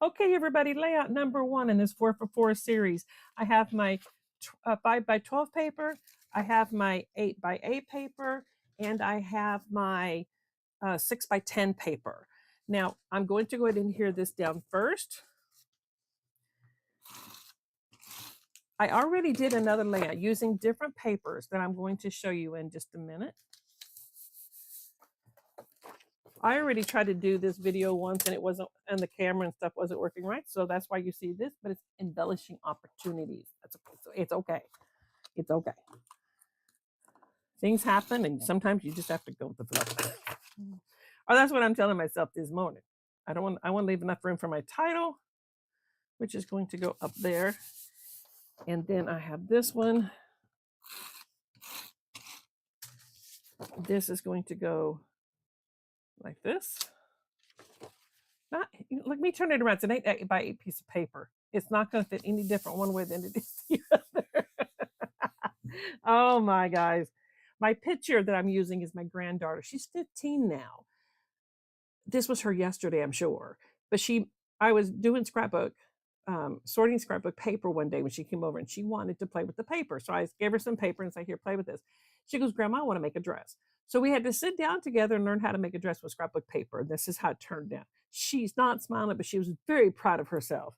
Okay, everybody, layout number 1 in this 4 for 4 series. I have my 5 by 12 paper, I have my 8 by 8 paper, and I have my 6 by 10 paper. Now, I'm going to go ahead and adhere this down first. I already did another layout using different papers that I'm going to show you in just a minute. I already tried to do this video once and it wasn't, and the camera and stuff wasn't working right. So that's why you see this, but it's embellishing opportunities. That's okay. So it's okay. It's okay. Things happen and sometimes you just have to go with the flow. Or that's what I'm telling myself this morning. I want to leave enough room for my title, which is going to go up there. And then I have this one. This is going to go like this. Not, let me turn it around. It's an 8 by 8 piece of paper. It's not going to fit any different one way than it is the other. Oh my guys. My picture that I'm using is my granddaughter. She's 15 now. This was her yesterday, I'm sure. But I was doing scrapbook, sorting scrapbook paper one day when she came over and she wanted to play with the paper. So I gave her some paper and said, here, play with this. She goes, Grandma, I want to make a dress. So we had to sit down together and learn how to make a dress with scrapbook paper. This is how it turned out. She's not smiling, but she was very proud of herself.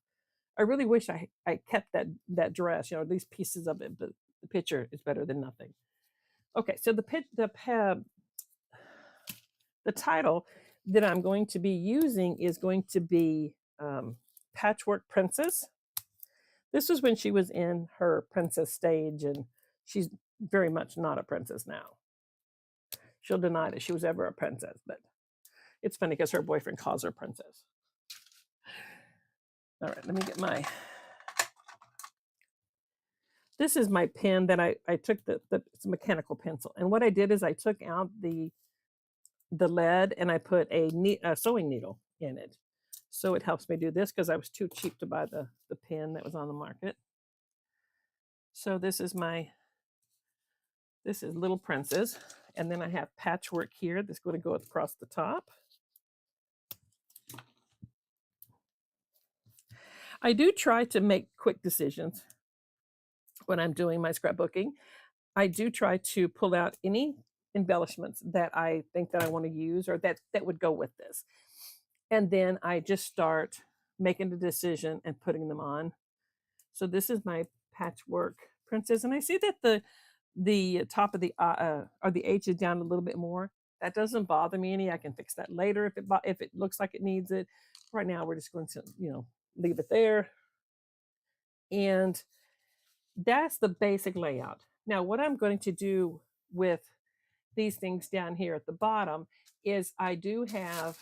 I really wish I kept that dress, these pieces of it, but the picture is better than nothing. Okay, so the title that I'm going to be using is going to be Patchwork Princess. This was when she was in her princess stage, and she's very much not a princess now. She'll deny that she was ever a princess, but it's funny because her boyfriend calls her princess. All right, let me get this is my pen that I took it's a mechanical pencil. And what I did is I took out the lead and I put a sewing needle in it. So it helps me do this because I was too cheap to buy the pen that was on the market. So this is Little Princess. And then I have patchwork here that's going to go across the top. I do try to make quick decisions when I'm doing my scrapbooking. I do try to pull out any embellishments that I think that I want to use or that would go with this. And then I just start making the decision and putting them on. So this is my Patchwork Princess. And I see that the top of the or the H is down a little bit more. That doesn't bother me any. I can fix that later if it looks like it needs it. Right now we're just going to, leave it there. And that's the basic layout. Now, what I'm going to do with these things down here at the bottom is I do have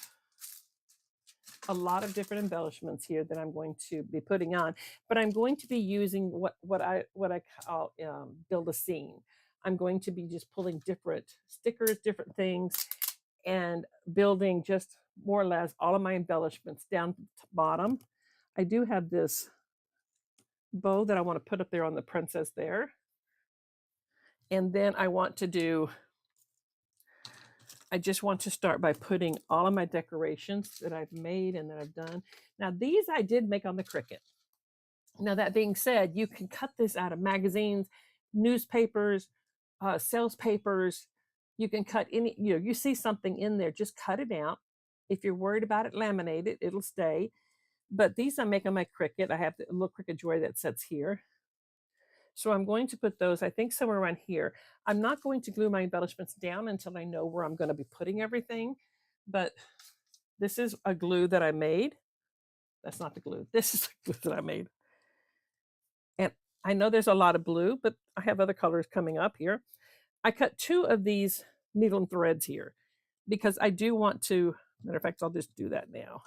a lot of different embellishments here that I'm going to be putting on, but I'm going to be using what I call build a scene. I'm going to be just pulling different stickers, different things, and building just more or less all of my embellishments down to the bottom. I do have this bow that I want to put up there on the princess there. And then I just want to start by putting all of my decorations that I've made and that I've done. Now, these I did make on the Cricut. Now, that being said, you can cut this out of magazines, newspapers, sales papers. You can cut any, you see something in there, just cut it out. If you're worried about it, laminate it, it'll stay. But these I make on my Cricut. I have the little Cricut Joy that sits here. So I'm going to put those, I think, somewhere around here. I'm not going to glue my embellishments down until I know where I'm going to be putting everything. But this is a glue that I made. That's not the glue. This is the glue that I made. And I know there's a lot of blue, but I have other colors coming up here. I cut 2 of these needle and threads here because I do want to, matter of fact, I'll just do that now.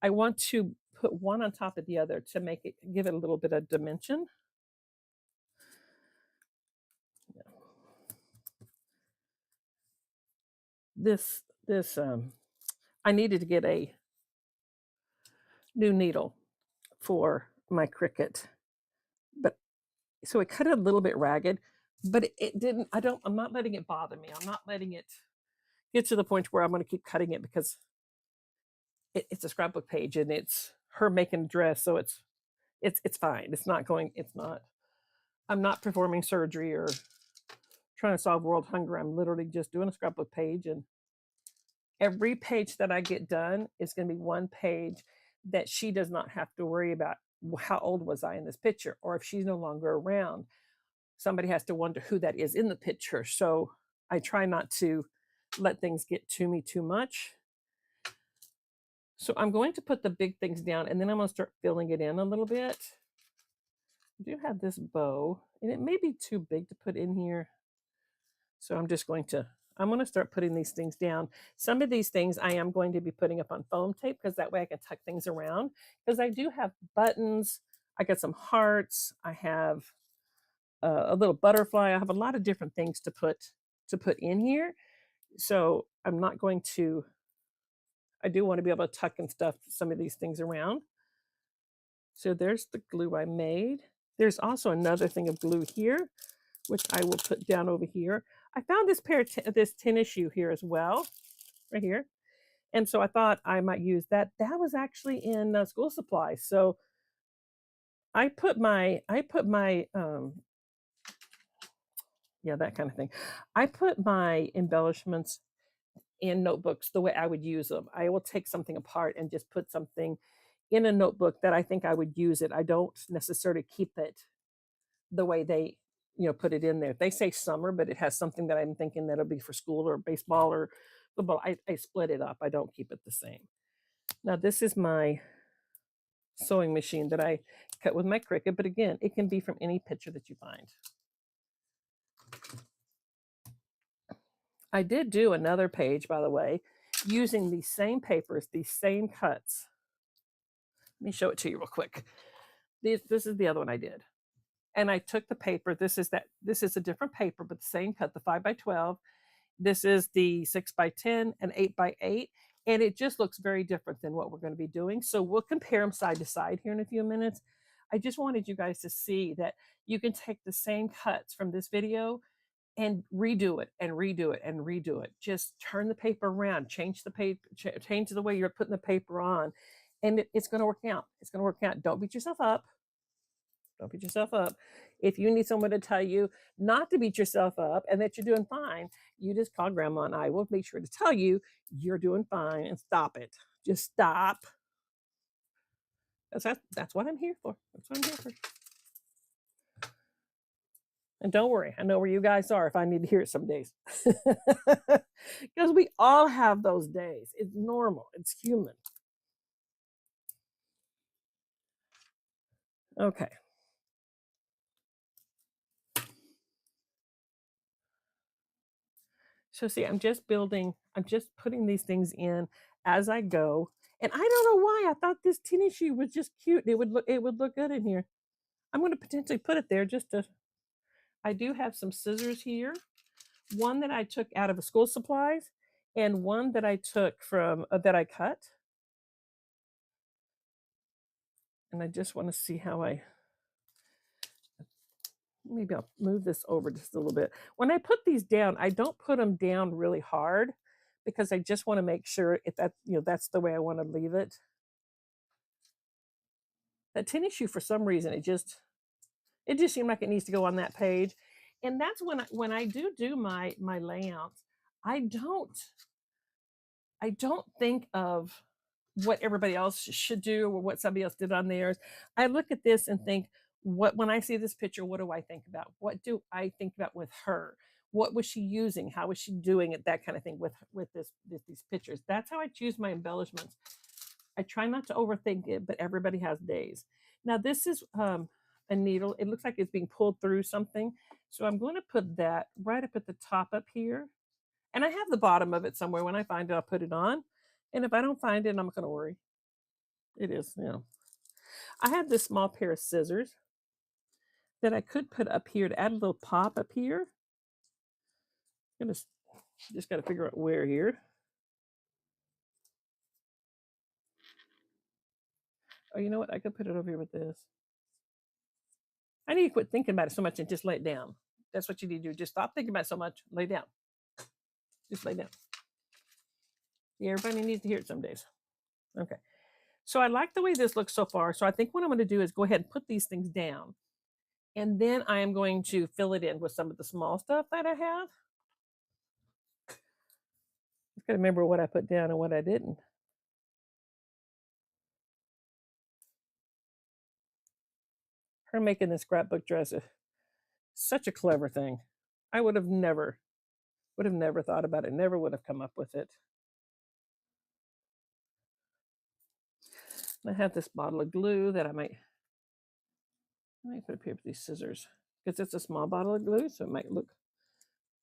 I want to put one on top of the other to give it a little bit of dimension. This I needed to get a new needle for my Cricut, but so it cut it a little bit ragged, but it didn't. I'm not letting it bother me. I'm not letting it get to the point where I'm going to keep cutting it because it's a scrapbook page and it's her making a dress, so it's fine. It's not going. It's not. I'm not performing surgery or trying to solve world hunger. I'm literally just doing a scrapbook page, and every page that I get done is going to be one page that she does not have to worry about how old was I in this picture, or if she's no longer around. Somebody has to wonder who that is in the picture. So I try not to let things get to me too much. So I'm going to put the big things down, and then I'm going to start filling it in a little bit. I do have this bow, and it may be too big to put in here. So I'm going to start putting these things down. Some of these things I am going to be putting up on foam tape, because that way I can tuck things around, because I do have buttons. I got some hearts. I have a little butterfly. I have a lot of different things to put in here. So I'm not going to, I do want to be able to tuck and stuff some of these things around. So there's the glue I made. There's also another thing of glue here, which I will put down over here. I found this pair of this tennis shoe here as well, right here. And so I thought I might use that. That was actually in school supplies. So I put my yeah, that kind of thing. I put my embellishments in notebooks the way I would use them. I will take something apart and just put something in a notebook that I think I would use it. I don't necessarily keep it the way they, put it in there. They say summer, but it has something that I'm thinking that'll be for school or baseball or football. I split it up. I don't keep it the same. Now this is my sewing machine that I cut with my Cricut, but again, it can be from any picture that you find. I did do another page, by the way, using these same papers, these same cuts. Let me show it to you real quick. This is the other one I did. And I took the paper. This is a different paper, but the same cut, the 5x12. This is the 6x10 and 8x8. And it just looks very different than what we're going to be doing. So we'll compare them side to side here in a few minutes. I just wanted you guys to see that you can take the same cuts from this video and redo it and redo it and redo it. Just turn the paper around, change the paper, change the way you're putting the paper on, and it's going to work out. It's going to work out. Don't beat yourself up. Don't beat yourself up. If you need someone to tell you not to beat yourself up and that you're doing fine, you just call Grandma and I will make sure to tell you you're doing fine, and stop it. Just stop. That's what I'm here for. That's what I'm here for. And don't worry, I know where you guys are if I need to hear it some days. Because we all have those days. It's normal, it's human. Okay. So see, I'm just putting these things in as I go. And I don't know why I thought this tennis shoe was just cute. It would look good in here. I'm going to potentially put it there just to. I do have some scissors here. One that I took out of a school supplies, and one that I took from that I cut. And I just want to see how maybe I'll move this over just a little bit. When I put these down, I don't put them down really hard, because I just want to make sure if that's the way I want to leave it. That tennis shoe, for some reason, it just seemed like it needs to go on that page. And that's when I do my layouts, I don't think of what everybody else should do or what somebody else did on theirs. I look at this and think, when I see this picture, what do I think about? What do I think about with her? What was she using? How was she doing it? That kind of thing with these pictures. That's how I choose my embellishments. I try not to overthink it, but everybody has days. Now this is a needle. It looks like it's being pulled through something. So I'm going to put that right up at the top up here. And I have the bottom of it somewhere. When I find it, I'll put it on. And if I don't find it, I'm not going to worry. It is, I have this small pair of scissors that I could put up here to add a little pop up here. I'm gonna just got to figure out where here. Oh, you know what? I could put it over here with this. I need to quit thinking about it so much and just lay it down. That's what you need to do. Just stop thinking about it so much. Lay down. Just lay down. Yeah, everybody needs to hear it some days. Okay. So I like the way this looks so far. So I think what I'm going to do is go ahead and put these things down. And then I am going to fill it in with some of the small stuff that I have. I've got to remember what I put down and what I didn't. Her making this scrapbook dress is such a clever thing. I would have never thought about it, never would have come up with it. I have this bottle of glue that I might put up here with these scissors because it's a small bottle of glue, so it might look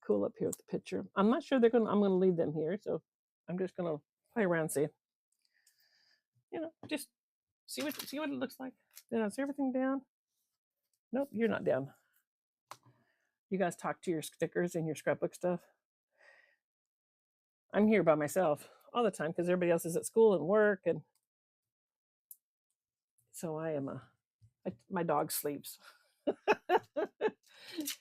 cool up here with the picture. I'm not sure I'm gonna leave them here, so I'm just gonna play around, see, just see what it looks like. Is everything down? Nope, you're not down. You guys talk to your stickers and your scrapbook stuff. I'm here by myself all the time because everybody else is at school and work, and so I am my dog sleeps.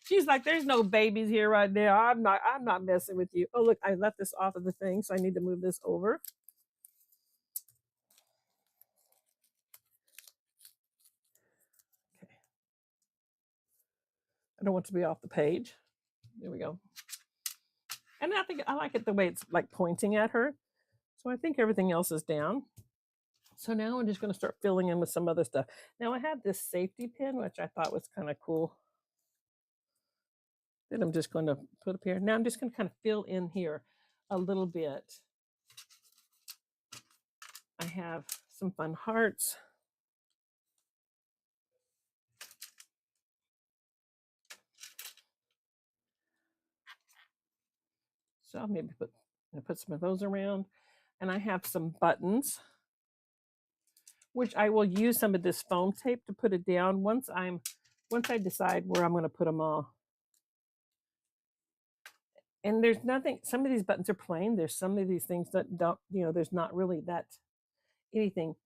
She's like, there's no babies here right now. I'm not messing with you. Oh, look, I left this off of the thing, so I need to move this over. Okay. I don't want to be off the page. There we go. And I think I like it the way it's like pointing at her. So I think everything else is down. So now I'm just going to start filling in with some other stuff. Now I have this safety pin, which I thought was kind of cool, that I'm just going to put up here. Now I'm just going to kind of fill in here a little bit. I have some fun hearts. So I'll maybe put some of those around. And I have some buttons, which I will use some of this foam tape to put it down once I decide where I'm going to put them all. And there's nothing, some of these buttons are plain. There's some of these things that don't, there's not really that anything,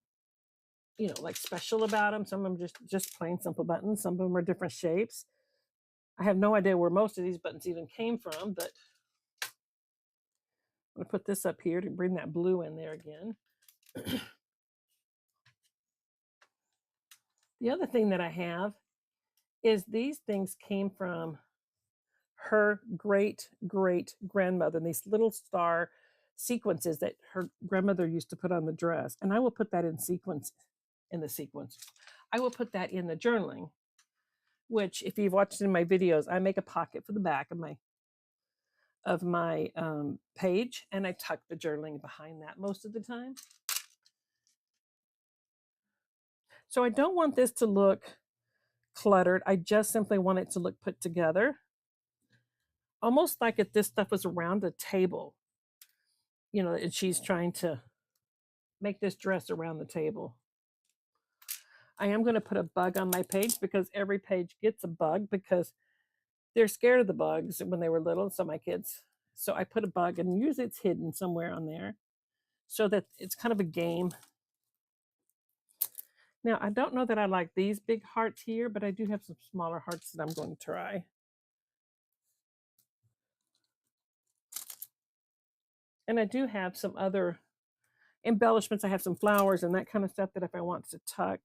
like special about them. Some of them just plain simple buttons. Some of them are different shapes. I have no idea where most of these buttons even came from, but I'm going to put this up here to bring that blue in there again. The other thing that I have is these things came from her great grandmother, and these little star sequences that her grandmother used to put on the dress. And I will put that in the sequence. I will put that in the journaling, which if you've watched in my videos, I make a pocket for the back of my page, and I tuck the journaling behind that most of the time. So I don't want this to look cluttered. I just simply want it to look put together. Almost like if this stuff was around a table, and she's trying to make this dress around the table. I am going to put a bug on my page because every page gets a bug because they're scared of the bugs when they were little, so my kids. So I put a bug, and usually it's hidden somewhere on there so that it's kind of a game. Now, I don't know that I like these big hearts here, but I do have some smaller hearts that I'm going to try. And I do have some other embellishments. I have some flowers and that kind of stuff that if I want to tuck.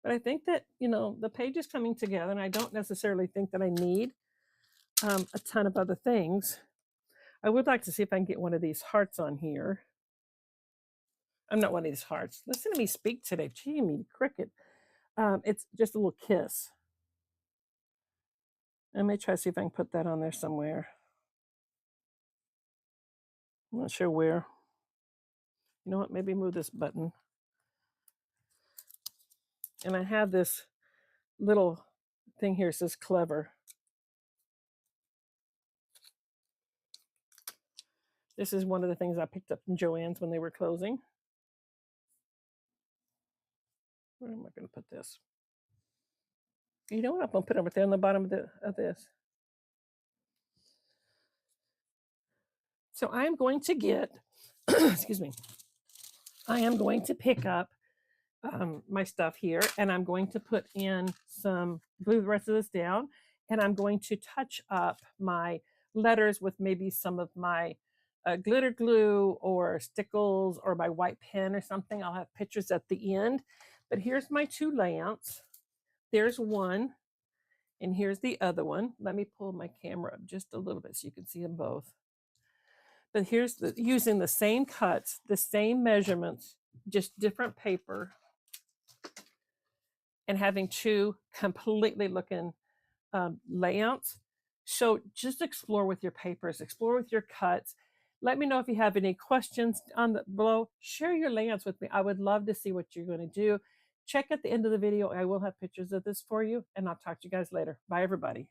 But I think that, the page is coming together, and I don't necessarily think that I need a ton of other things. I would like to see if I can get one of these hearts on here. I'm not one of these hearts. Listen to me speak today. Gee, me cricket. It's just a little kiss. I may try to see if I can put that on there somewhere. I'm not sure where. You know what? Maybe move this button. And I have this little thing here. It says clever. This is one of the things I picked up from Joann's when they were closing. Where am I going to put this? You know what? I'm going to put it right there on the bottom of this. So I'm going to get, excuse me, I am going to pick up my stuff here, and I'm going to put in glue the rest of this down, and I'm going to touch up my letters with maybe some of my glitter glue or stickles or my white pen or something. I'll have pictures at the end. But here's my two lamps. There's one, and here's the other one. Let me pull my camera up just a little bit so you can see them both. But here's using the same cuts, the same measurements, just different paper, and having two completely looking layouts. So just explore with your papers, explore with your cuts. Let me know if you have any questions on the below. Share your layouts with me. I would love to see what you're going to do. Check at the end of the video. I will have pictures of this for you, and I'll talk to you guys later. Bye, everybody.